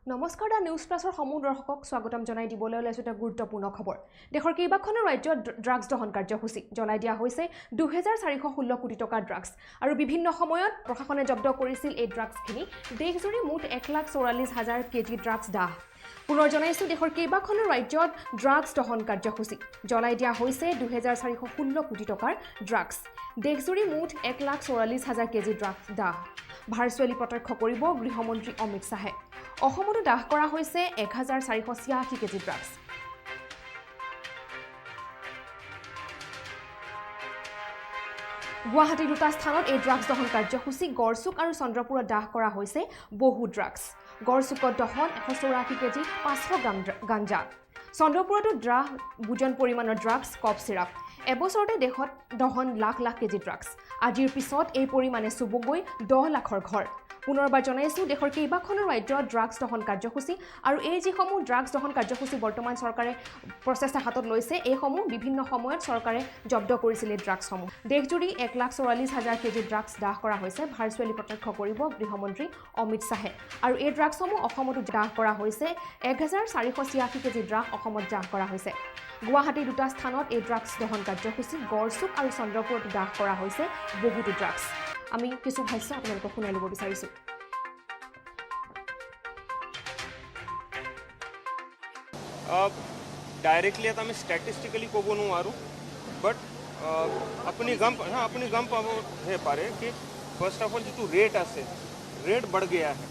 নমস্কাৰ the news প্লাছৰ সমূহ দৰ্শকক স্বাগতম জনাই দিবলৈ ওলাইছো এটা গুৰুত্বপূৰ্ণ খবৰ। দেশৰ কেইবাখনো ৰাজ্যত ড্ৰাগছ দহন কাৰ্যসূচী জ্বলাই দিয়া হৈছে 2416 কোটি টকাৰ ড্ৰাগছ আৰু বিভিন্ন সময়ত প্ৰশাসনে জব্দ কৰিছিল এই ড্ৰাগছখিনি। দেশজুৰি মুঠ 1,44,000 কেজি ড্ৰাগছ দাহ। পুনৰ জনাইছো দেশৰ কেইবাখনো ৰাজ্যত ড্ৰাগছ দহন কাৰ্যসূচী জ্বলাই দিয়া হৈছে 2416 কোটি টকাৰ ড্ৰাগছ। দেশজুৰি মুঠ 1,44,000 কেজি ড্ৰাগছ দাহ। ভাৰ্চুৱেলি প্ৰত্যক্ষ কৰিব গৃহমন্ত্ৰী অমিত শ্বাহে। অসমতো দাহ কৰা হৈছে 1,486 কেজি ড্ৰাগছ। গুৱাহাটীৰ দুটা স্থানত এই ড্ৰাগছ দহন কাৰ্যসূচী গড়চুক আৰু চন্দ্ৰপুৰত দাহ কৰা হৈছে বহু ড্ৰাগছ। গড়চুকত দহন 184 কেজি 500 গ্ৰাম গাঞ্জা। চন্দ্ৰপুৰতো বুজন পৰিমাণৰ ড্ৰাগছ কফ চিৰাপ। এবছৰতে দেশত দহন লাখ লাখ কেজি ড্ৰাগছ। আজিৰ পিছত এই পৰিমাণে চুবুগৈ 10 লাখৰ ঘৰ। পুনৰবাৰ জনাইছো দেশৰ কেইবাখনো ৰাজ্যত ড্ৰাগছ দহন কাৰ্যসূচী আৰু এই যিসমূহ ড্ৰাগছ দহন কাৰ্যসূচী বৰ্তমান চৰকাৰে প্ৰচেষ্টা হাতত লৈছে এইসমূহ বিভিন্ন সময়ত চৰকাৰে জব্দ কৰিছিল এই ড্ৰাগছসমূহ। দেশজুৰি 1,44,000 কেজি ড্ৰাগছ দাহ কৰা হৈছে। ভাৰ্চুৱেলি প্ৰত্যক্ষ কৰিব গৃহমন্ত্ৰী অমিত শ্বাহে। আৰু এই ড্ৰাগছসমূহ অসমতো দাহ কৰা হৈছে 1,486 কেজি ড্ৰাগছ অসমত দাহ কৰা হৈছে। গুৱাহাটীৰ দুটা স্থানত এই ড্ৰাগছ দহন কাৰ্যসূচী গড়চুক আৰু চন্দ্ৰপুৰত দাহ কৰা হৈছে বহুতো ড্ৰাগছ। আমি কিছু ভাষ্য আপোনালোকক শুনাই ল'ব বিচাৰিছোঁ। डायरेक्टली आता मी स्टॅटिस्टिकली को बनू मारू बट अपनी गम हे पारे कि फर्स्ट ऑफ ऑल जो रेट असे रेट बढ़ गया है।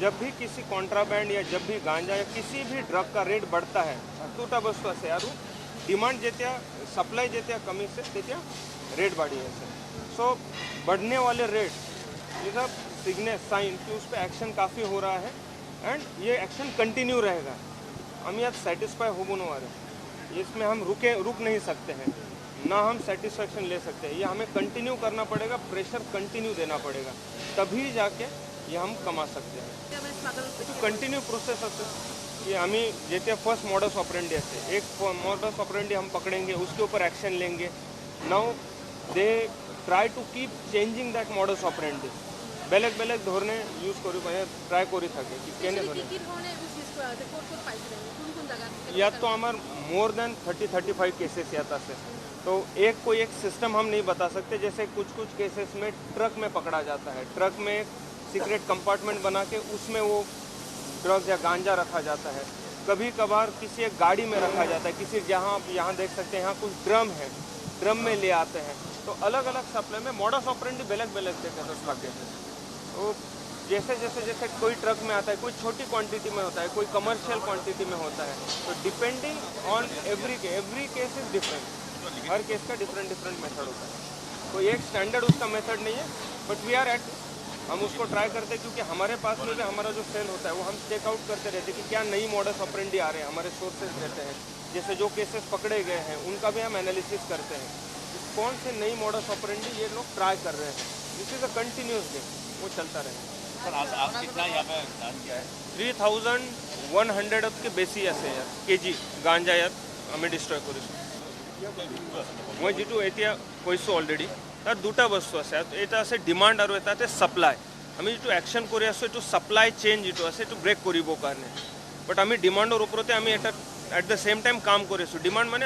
जब भी किसी कॉन्ट्राबैंड या जब भी गांजा या किसी भी ड्रग का रेट बढ़ता है तोटा वस्तू असे यारू डिमांड जेत्या सप्लाई जेत्या कमी से तेत्या रेट बढ़ी है। सो बढ़ने वाले rate is a signal sign कि उस पर एक्शन काफ़ी हो रहा है एंड ये एक्शन कंटिन्यू रहेगा। हम यहाँ सेटिस्फाई हो बोनो वाले इसमें हम रुक नहीं सकते हैं, ना हम सेटिस्फेक्शन ले सकते हैं। ये हमें कंटिन्यू करना पड़ेगा, प्रेशर कंटिन्यू देना पड़ेगा, तभी जाके ये हम कमा सकते हैं। कंटिन्यू प्रोसेस असे कि हमें जेते फर्स्ट मॉडस ऑपरेंडी असे एक मॉडस ऑपरेंडी हम पकड़ेंगे, उसके ऊपर एक्शन लेंगे। Now they try to keep changing that modus operandi बेलेग बेलेग धोरणे यूज करू ट्राई करी থাকে कि केने धोरणे यात तो हमार मोर देन 30-35 केसेस यात असे। तो एक कोई एक सिस्टम हम नहीं बता सकते। जैसे कुछ केसेस में ट्रक में पकड़ा जाता है, ट्रक में सीक्रेट कंपार्टमेंट बना के उसमें वो ड्रग्स या गांजा रखा जाता है। कभी कभार किसी एक गाड़ी में रखा जाता है, किसी जहाँ यहाँ देख सकते हैं यहाँ कुछ ड्रम है, ड्रम में ले आते हैं। तो अलग अलग सप्लाई में मॉडस ऑपरेंडी बेलेग बेलेग देते हैं उसका। तो जैसे जैसे जैसे कोई ट्रक में आता है, कोई छोटी क्वांटिटी में होता है, कोई कमर्शियल क्वांटिटी में होता है। तो depending on every case is different. Her case का डिफरेंट मेथड होता है। कोई एक स्टैंडर्ड उसका मेथड नहीं है बट वी आर एट हम उसको ट्राई करते हैं क्योंकि हमारे पास में भी हमारा जो सेल होता है वो हम चेकआउट करते रहते हैं कि क्या नई मॉडस ऑपरेंडी आ रहे हैं। हमारे सोर्सेज रहते हैं, जैसे जो केसेस पकड़े गए हैं उनका भी हम एनालिसिस करते हैं कौन से नई मॉडस ऑपरेंडी ये लोग ट्राई कर रहे हैं। This is a continuous game, वो चलता रहेगा। सर आप कितना यहाँ पे दान किया है? 3,100 के बेसी असे यार केजी गांजा यार हमें डिस्ट्रॉय करू মই যিটো এতিয়া কৈছোঁ অলৰেডি তাত দুটা বস্তু আছে। এটা আছে ডিমাণ্ড আৰু এটা আছে ছাপ্লাই। আমি যিটো একশ্যন কৰি আছোঁ এইটো ছাপ্লাই চেইন যিটো আছে এইটো ব্ৰেক কৰিবৰ কাৰণে। বাট আমি ডিমাণ্ডৰ ওপৰতে আমি এটা এট দ্য সেম টাইম কাম কৰি আছোঁ। ডিমাণ্ড মানে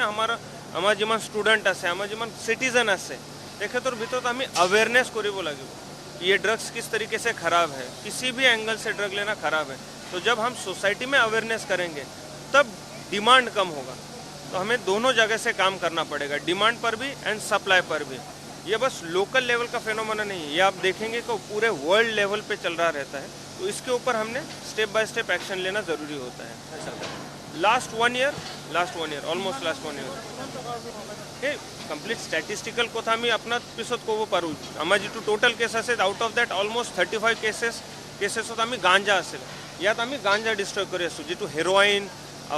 আমাৰ যিমান ষ্টুডেণ্ট আছে, আমাৰ যিমান চিটিজেন আছে তেখেতৰ ভিতৰত আমি अवेयरनेस কৰিব লাগিব। ये ड्रग्स किस तरीके से ख़राब है, किसी भी एंगल से ड्रग लेना ख़राब है। तो जब हम सोसाइटी में अवेयरनेस करेंगे तब डिमांड कम होगा। तो हमें दोनों जगह से काम करना पड़ेगा, डिमांड पर भी एंड सप्लाई पर भी। ये बस लोकल लेवल का फेनोमेना नहीं है, ये आप देखेंगे कि पूरे वर्ल्ड लेवल पे चल रहा रहता है। तो इसके ऊपर हमने स्टेप बाय स्टेप एक्शन लेना ज़रूरी होता है। Last one year almost last one year हे कम्प्लीट स्टॅटिस्टिकल कोथा आम्ही आपणात पिसत कोवो पारू। आम्हा जितू टोटल केस असेल out of that almost 35 cases होता आम्ही गांजा असेल यात आम्ही गांजा डिस्ट्रॉय करी असू। जितू हेरोइन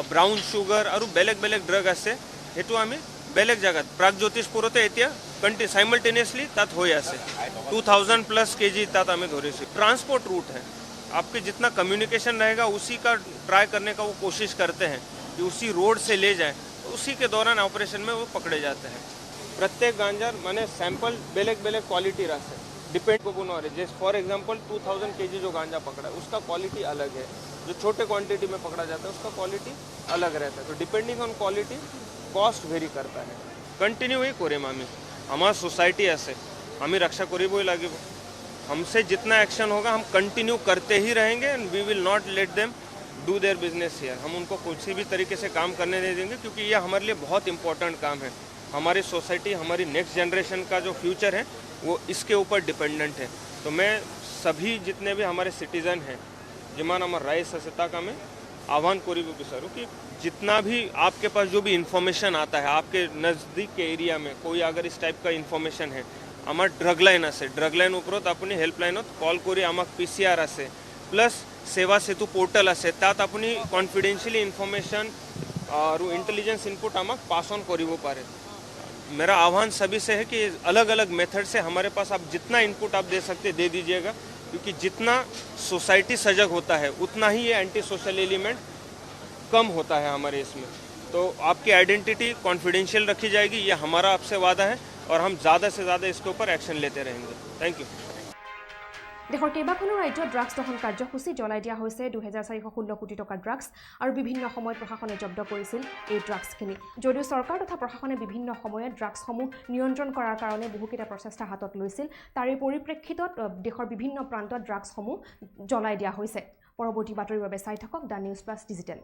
ब्राउन शुगर और बेलेग बेलेग ड्रग असे हेतू आम्ही बेलेग जगात प्रागज्योतिषपुरते येत्या साइमल्टेनियसली तात होय असे 2000+ केजी तात आम्ही धोरेसी। ट्रांसपोर्ट रूट है, आपके जितना कम्युनिकेशन रहेगा उसी का ट्राई करने का वो कोशिश करते हैं कि उसी रोड से ले जाए। तो उसी के दौरान ऑपरेशन में वो पकड़े जाते हैं। प्रत्येक गांजा माने सैंपल बेलेग बेलेग क्वालिटी रहते डिपेंड को बोनो रहे। जैसे फॉर एग्जांपल 2000 केजी जो गांजा पकड़ा है उसका क्वालिटी अलग है, जो छोटे क्वांटिटी में पकड़ा जाता है उसका क्वालिटी अलग रहता है। तो depending on quality cost very करता है। कंटिन्यू ही करें आम्ही हमार सोसायटी ऐसे आम्ही रक्षा करीबोई लागे हमसे जितना एक्शन होगा हम कंटिन्यू करते ही रहेंगे and we will not let them do their business here. हम उनको किसी भी तरीके से काम करने नहीं देंगे क्योंकि ये हमारे लिए बहुत इंपॉर्टेंट काम है। हमारी सोसाइटी हमारी नेक्स्ट जनरेशन का जो फ्यूचर है वो इसके ऊपर डिपेंडेंट है। तो मैं सभी जितने भी हमारे सिटीज़न हैं जिमान हमारे राइस सस्ता का मैं आह्वान करी विचारूँ कि जितना भी आपके पास जो भी इन्फॉर्मेशन आता है आपके नज़दीक के एरिया में कोई अगर इस टाइप का इन्फॉर्मेशन है आमार ड्रग लाइन आसे ड्रग लाइन उपरत अपनी हेल्पलाइनत कॉल करी आमाक PCR आसे प्लस सेवा सेतु पोर्टल आसे तात अपनी कॉन्फिडेंशियली इन्फॉर्मेशन और इंटेलिजेंस इनपुट आमाक पास ऑन करिबो पारे। मेरा आह्वान सभी से है कि अलग अलग मेथड से हमारे पास आप जितना इनपुट आप दे सकते दे दीजिएगा क्योंकि जितना सोसाइटी सजग होता है उतना ही ये एंटी सोशल एलिमेंट कम होता है हमारे इसमें। तो आपकी आइडेंटिटी कॉन्फिडेंशियल रखी जाएगी, ये हमारा आपसे वादा है और हम ज़्यादा से ज़्यादा इसके ऊपर एक्शन लेते रहेंगे। Thank you. দেশৰ কেইবাখনো ৰাজ্যত ড্ৰাগছ দহন কাৰ্যসূচী জ্বলাই দিয়া হৈছে। 2416 কোটি টকাৰ ড্ৰাগছ আৰু বিভিন্ন সময়ত প্ৰশাসনে জব্দ কৰিছিল এই ড্ৰাগছখিনি। যদিও চৰকাৰ তথা প্ৰশাসনে বিভিন্ন সময়ত ড্ৰাগছসমূহ নিয়ন্ত্ৰণ কৰাৰ কাৰণে বহুকেইটা প্ৰচেষ্টা হাতত লৈছিল, তাৰে পৰিপ্ৰেক্ষিতত দেশৰ বিভিন্ন প্ৰান্তত ড্ৰাগছসমূহ জ্বলাই দিয়া হৈছে। পৰৱৰ্তী বাতৰিৰ বাবে চাই থাকক দ্য নিউজ প্লাছ ডিজিটেল।